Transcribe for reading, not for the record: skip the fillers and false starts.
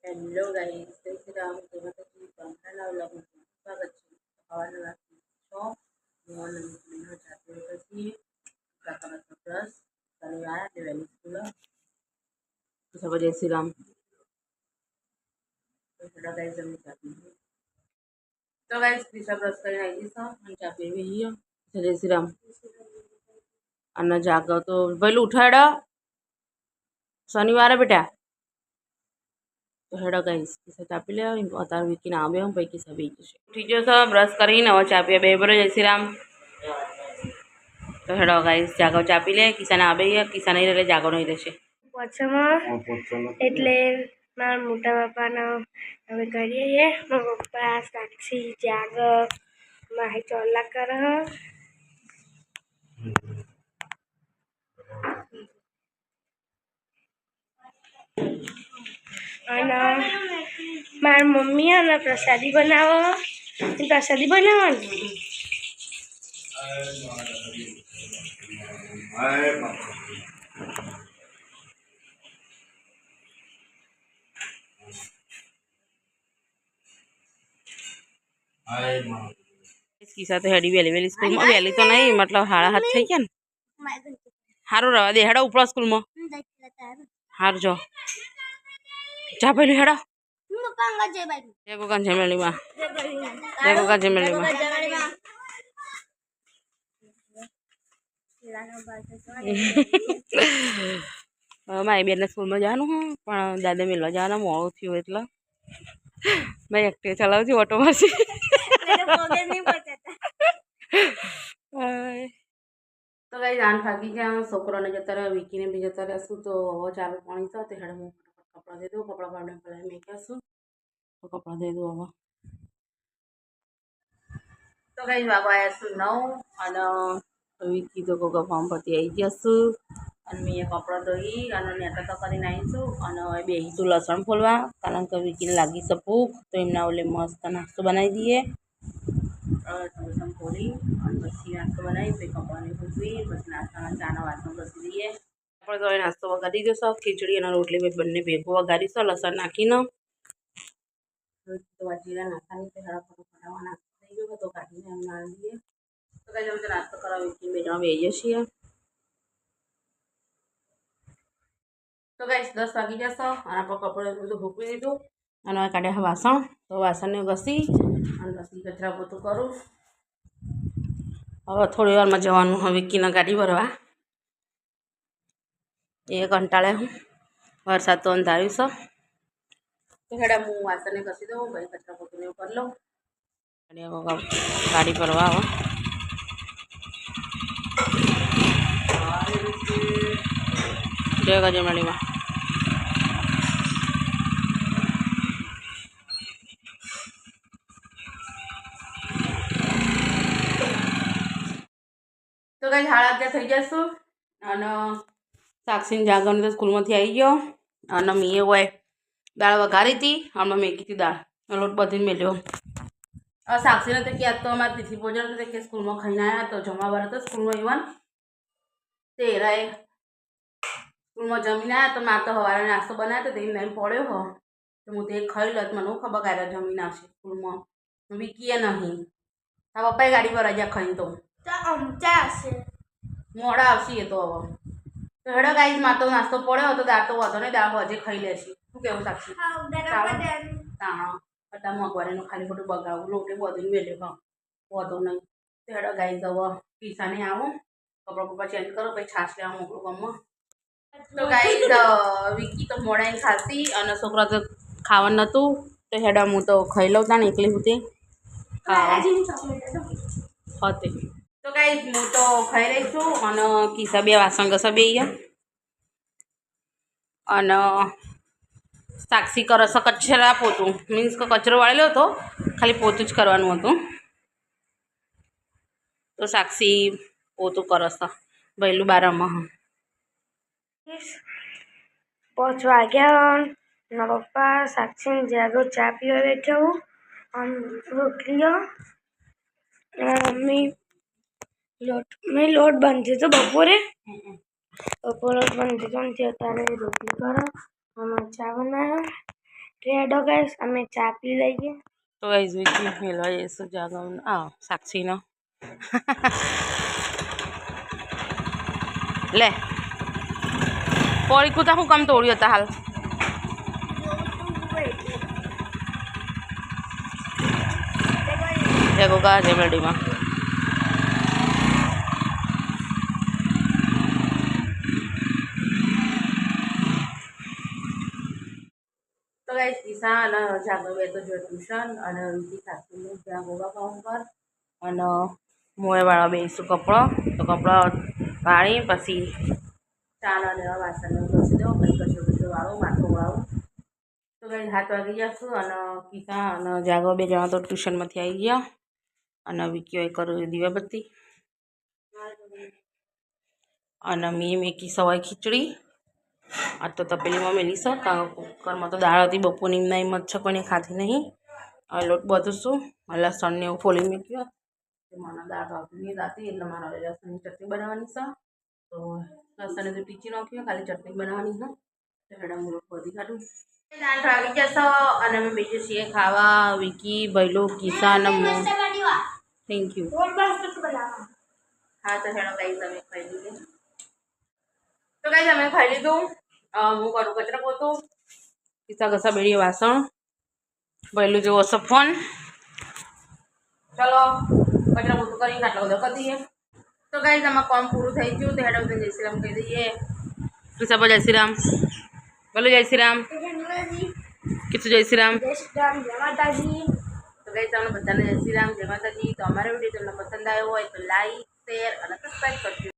Hello guys, જય શ્રી રામ. જય માતાજી. ગામડાના વ્લોગમાં સ્વાગત છે. સવારના રાતની 6 મોર્નિંગ જાતે પછી બ્રશ શનિવાર એટલે વહેલી સ્કૂલ સબ જય શ્રી રામ. થોડા ગાઈસ અમે ચા પીએ તો ગાઈસ દિશા બ્રશ કરીને આવી જઈશું અને ચા પીવી જય શ્રી રામ. અને જાગો તો પહેલું ઉઠાડા શનિવારે બેટા તો હેડો ગાઈસ કિસ્સા ચા પી લે અત્યારે વીકીને આવે હું ભાઈ કિસ્સા બી જશે ઉઠી જશો બ્રશ કરીને હવે ચા પીએ બે બરો જય શ્રી રામ. તો હેડો ગાઈસ જાગો ચા પી લે કિસ્સાને આવે કિસ્સા નહીં રહે જાગો નહીં રહેશે એટલે મારા મોટા પપ્પાનો હવે કરીએ મારા પપ્પા સાક્ષી જાગ માહી ચોલા કરે અને મારી મમ્મી અને પ્રસાદી બનાવો પ્રસાદી બનાવવાની કિસ્સા તો હેડી વહેલી સ્કૂલમાં વહેલી તો નહીં મતલબ 7:30 થઈ ગયા ને સારું રવા દે હેડો ઉપરો સ્કૂલમાં સારું જો જા પેલું હેડો જય ગોગન જમેલીમાં જય ગોગન જમેલીમાં મારી બેનને સ્કૂલમાં જવાનું હું પણ દાદા મેળવા જવાના મોડું થયું એટલે મેં એકટી ચલાવું છું ઓટોમાંથી તો કઈ જાન થાકી ગયા છોકરોને જતા રહ્યા વીકીને બી જતા રહેશું તો હવે ચાલુ પાણી તો તે હેડે હું કપડાં દઈ દઉં કપડાં પાવડે પહેલાં મેં કહેશું તો કપડાં દઈ દઉં હવે તો કઈ વાગો આવ્યા છું 9 અને વીકી તો કોકા ફોર્મ પરથી આવી જશું અને મેં કપડાં ધોઈ અને નેટા તો કરીને આવીશું અને હવે બેસીશું લસણ ફોલવા કારણ કે વીકીને લાગી છે ભૂખ તો એમના ઓલે મસ્ત નાસ્તો બનાવી દઈએ લસણ ફોલી અને પછી નાસ્તો બનાવી પછી કપડાને ફૂટવી પછી નાસ્તાના ચાના વાસણ ઘસી દઈએ આપણે તો હવે નાસ્તો વગાડી દઈશું ખીચડી અને રોટલી બંને ભેગું વગાડીશું લસણ નાખીને તો જીરા નાખવાની તે હળા ફટાફટ નાસ્તો થઈ ગયો તો કાઢીને એમ નાખી દઈએ તો કઈ અમે નાસ્તો કરવા વીકીને બે જણા બેસીએ છીએ તો ગાઈસ 10 વાગી જશો અને આપણે કપડું બધું ભૂકવી દીધું અને હવે કાઢ્યા વાસણ તો વાસણને ઘસી અને પછી કચરા પોતું કરું હવે થોડી વારમાં જવાનું હવે વિકીને ગાડી ભરવા એ કંટાળે હું વરસાદ તો અંધાર્યું છે તો હેડા હું વાસણને ઘસી દઉં ભાઈ કચરા પોતું એવું કરી લઉં અને ગાડી ભરવા હવે જય ગજમેલીમાં તો કઈ 11:30 થઈ જશું અને સાક્ષીને જાગવાની તો સ્કૂલમાંથી આવી ગયો અને મેં હોય દાળ વઘારી હતી હમણાં મેગી હતી દાળ લોટ બધીને મેલ્યો હવે સાક્ષીને તો ક્યાં તો અમારે તિથિ ભોજન હતું કે સ્કૂલમાં ખાઈને આવ્યા તો જમવા વાર હતો સ્કૂલમાં ઇવન તે રાય સ્કૂલમાં જમીને આવ્યા તો મારે તો સવારે નાસ્તો બનાવ્યો તો તેમ નહીં પડ્યો હો તો હું તે ખાઈ લત મને ખબર કાઢ્યા જમીને આવશે સ્કૂલમાં વીકીએ નહીં તારા પપ્પાએ ગાડી પર રજા ખાઈને તો મોડા આવશે એ તો હવે તો હેડો ગાઈસ માં તો નાસ્તો પડ્યો તો દાળ તો વધો નહીં દાળ હજે ખાઈ લેશે શું કેવું સાક્ષી તાણા બધા મગવારીનું ખાલી ખોટું બગાડવું લોટે બધું મેળ્યું હા વધો નહીં તો હેડો ગાઈસ હવે પીસાને આવું કપડાં બપડા ચેન્જ કરો પછી છાશ લેવા મોકલું ગમમાં તો ગાઈસ વિકી તો મોડાઈને ખાતી અને છોકરા તો ખાવાનું નહોતું તો હેડા હું તો ખાઈ લઉં તા ને એકલી હતી તો ગાઈસ હું તો ખાઈ રહી છું અને કિસ્સા બે વાસણ ઘસા બે અને સાક્ષી કરે છે કચરા પોતું મીન્સ કે કચરો વાળેલો હતો ખાલી પોતું જ કરવાનું હતું તો સાક્ષી પોતું કરે છે વહેલું 12માં 5 વાગ્યા મારા પપ્પા સાક્ષી જાગો ચા પીવા બેઠો અને રોટલીઓ મમ્મી લોટ બાંધ્યો તો બપોરે લોટ બાંધ્યો તો અત્યારે રોટલી કરો મમ્મી ચા બનાવ્યો રેડો ગાઈસ અમે ચા પી લઈએ. તો ગાઈઝ વિકી મેળવા જઈશું જાગરણ સાક્ષીનો લે પોળી કુતા હું કામ તોડ્યું હતા હાલ જગો કા જેમડીમાં તો ગાઈસ કિસા અને જાગો બે તો જો ટ્યુશન અને વિકી સાક્ષીનું ત્યાં ગોગા કામ પર અને મોએ વાળા બેસીશું કપડાં તો કપડાં વાળી પછી ચા ના લેવા વાસણને ઘસી દઉં પછી કચરો વાળું માટલું વાળું તો કંઈ 7 વાગી જશું અને કિસા અને જાગો બે જણા તો ટ્યુશનમાંથી આવી ગયા અને વિકીઓએ કર્યું દીવાબત્તી અને મેં મેકી સવાઈ ખીચડી આ તો તપેલીમાં મેલી છે કારણ કુકરમાં તો દાળ હતી બપોરની એમના એમ જ છે કોઈને ખાધી નહીં હવે લોટ બધું શું લસણને એવું ફોલી મૂક્યો મને દાળ ભાવતી નહીં દાતી એટલે મારે લસણની ચટણી બનાવવાની છે તો લસણને તો ટીચી નાખ્યો ખાલી ચટણી બનાવવાની છે તો હું લોટ બધી કાઢું 8 વાગી જશો અને અમે બીજું છીએ ખાવા વિકી ભૈલો કિસા અને થેન્ક યુ હા તો હેડો ગાઈસ તમે ખાઈ લીધું તો ગાઈસ અમે ખાઈ લીધું હું કરું કચરા પોતું કિસ્સા ઘસા બેડીએ વાસણ પહેલું જેવો હશે ફોન ચલો કચરા પોતું કરીને આટલો બધો કરી દઈએ તો ગાઈસ આમાં કામ પૂરું થઈ ગયું તો હેડો જય શ્રી રામ કહી દઈએ કિસ્સા પર જય શ્રી રામ બોલો જય શ્રી રામ કિસ્સુ જય શ્રી રામ જય માતાજી. તો ગાઈસ તમને બધાને જય શ્રી રામ જય માતાજી તો અમારો વિડીયો તમને પસંદ આવ્યો હોય તો લાઈક શેર અને સબસ્ક્રાઈબ કરજો